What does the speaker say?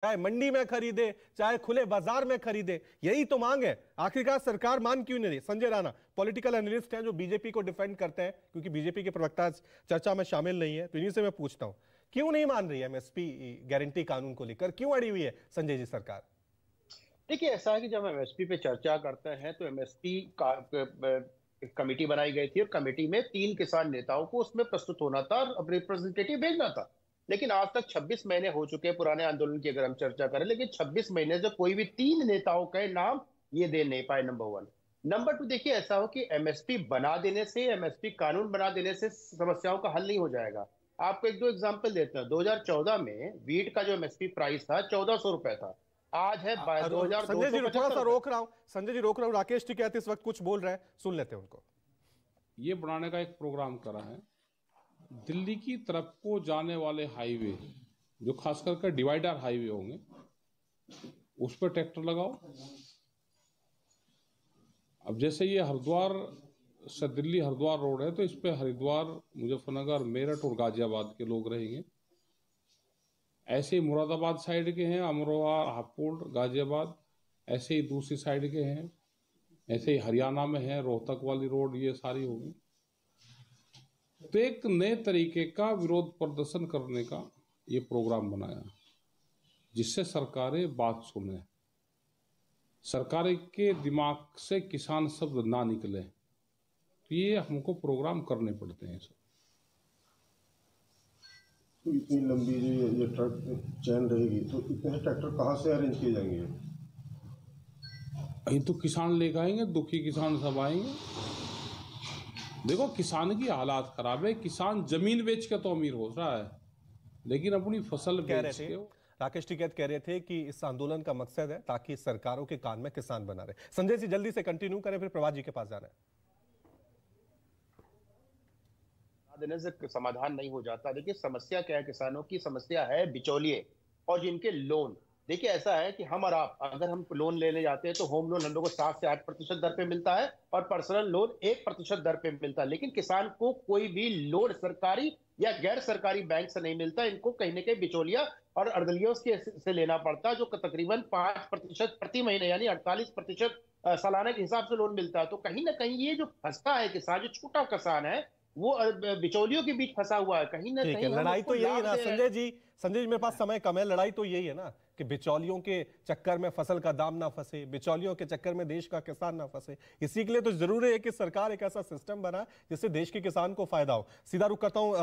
चाहे मंडी में खरीदे चाहे खुले बाजार में खरीदे, यही तो मांग है। आखिरकार सरकार मान क्यों नहीं रही? संजय राणा पॉलिटिकल एनालिस्ट हैं जो बीजेपी को डिफेंड करते हैं, क्योंकि बीजेपी के प्रवक्ता चर्चा में शामिल नहीं है, तो इन्हीं से मैं पूछता हूं क्यों नहीं मान रही है एमएसपी गारंटी कानून को लेकर, क्यों अड़ी हुई है संजय जी सरकार? देखिए, ऐसा है कि जब हम एमएसपी पे चर्चा करते हैं तो एमएसपी का कमेटी बनाई गई थी और कमेटी में 3 किसान नेताओं को उसमें प्रस्तुत होना था और रिप्रेजेंटेटिव भेजना था। लेकिन आज तक 26 महीने हो चुके हैं पुराने आंदोलन की अगर हम चर्चा करें, लेकिन 26 महीने से कोई भी 3 नेताओं का नाम ये दे नहीं पाए। नंबर 1। नंबर 2, देखिए ऐसा हो कि एमएसपी बना देने से, एमएसपी कानून बना देने से समस्याओं का हल नहीं हो जाएगा। आपको 1-2 एग्जाम्पल देते हैं। 2014 में वीट का जो एमएसपी प्राइस था 1400 रुपए था, आज है संजय जी थोड़ा सा 2275। रोक रहा हूं, संजय जी रोक रहा हूं, राकेश टिकैत इस वक्त कुछ बोल रहे हैं, सुन लेते हैं उनको। ये बनाने का एक प्रोग्राम करा है। दिल्ली की तरफ को जाने वाले हाईवे, जो खास करके डिवाइडर हाईवे होंगे, उस पर ट्रैक्टर लगाओ। अब जैसे ये हरिद्वार से दिल्ली हरिद्वार रोड है, तो इस पे हरिद्वार, मुजफ्फरनगर, मेरठ और गाजियाबाद के लोग रहेंगे। ऐसे ही मुरादाबाद साइड के हैं, अमरोहा, हापुड़, गाजियाबाद, ऐसे ही दूसरी साइड के हैं, ऐसे ही हरियाणा में है, रोहतक वाली रोड, ये सारी होगी। तो एक नए तरीके का विरोध प्रदर्शन करने का ये प्रोग्राम बनाया, जिससे सरकारें बात सुने, सरकार के दिमाग से किसान शब्द ना निकले। तो ये हमको प्रोग्राम करने पड़ते हैं सब। तो इतनी लंबी ये ट्रक चैन रहेगी तो इतने ट्रैक्टर कहाँ से अरेंज किए जाएंगे? यही तो किसान लेकर आएंगे, दुखी किसान सब आएंगे। देखो, किसान की हालात खराब है। किसान जमीन बेच के तो अमीर हो रहा है, लेकिन अपनी फसल बेच के। राकेश टिकैत कह रहे थे कि इस आंदोलन का मकसद है ताकि सरकारों के कान में किसान बना रहे। संजय जी जल्दी से कंटिन्यू करें, फिर प्रभात जी के पास जाना है। देने से समाधान नहीं हो जाता। देखिए, समस्या क्या है? किसानों की समस्या है बिचौलिए और जिनके लोन। देखिए, ऐसा है कि हम और आप अगर हम लोन लेने जाते हैं तो होम लोन हम लोग को 7 से 8% दर पे मिलता है और पर्सनल लोन 1% दर पे मिलता है। लेकिन किसान को कोई भी लोन सरकारी या गैर सरकारी बैंक से नहीं मिलता। इनको कहीं ना कहीं बिचौलिया और अर्दलियों से लेना पड़ता है, जो तकरीबन 5% प्रति महीने यानी 48% सालाना के हिसाब से लोन मिलता है। तो कहीं ना कहीं ये जो फंसता है किसान, जो छोटा किसान है, वो बिचौलियों के बीच फंसा हुआ है। कहीं ना कहीं लड़ाई तो यही है ना संजय जी, मेरे पास समय कम है। लड़ाई तो यही है ना कि बिचौलियों के चक्कर में फसल का दाम ना फंसे, बिचौलियों के चक्कर में देश का किसान ना फंसे। इसी के लिए तो जरूरी है कि सरकार एक ऐसा सिस्टम बनाए जिससे देश के किसान को फायदा हो। सीधा रुख करता हूं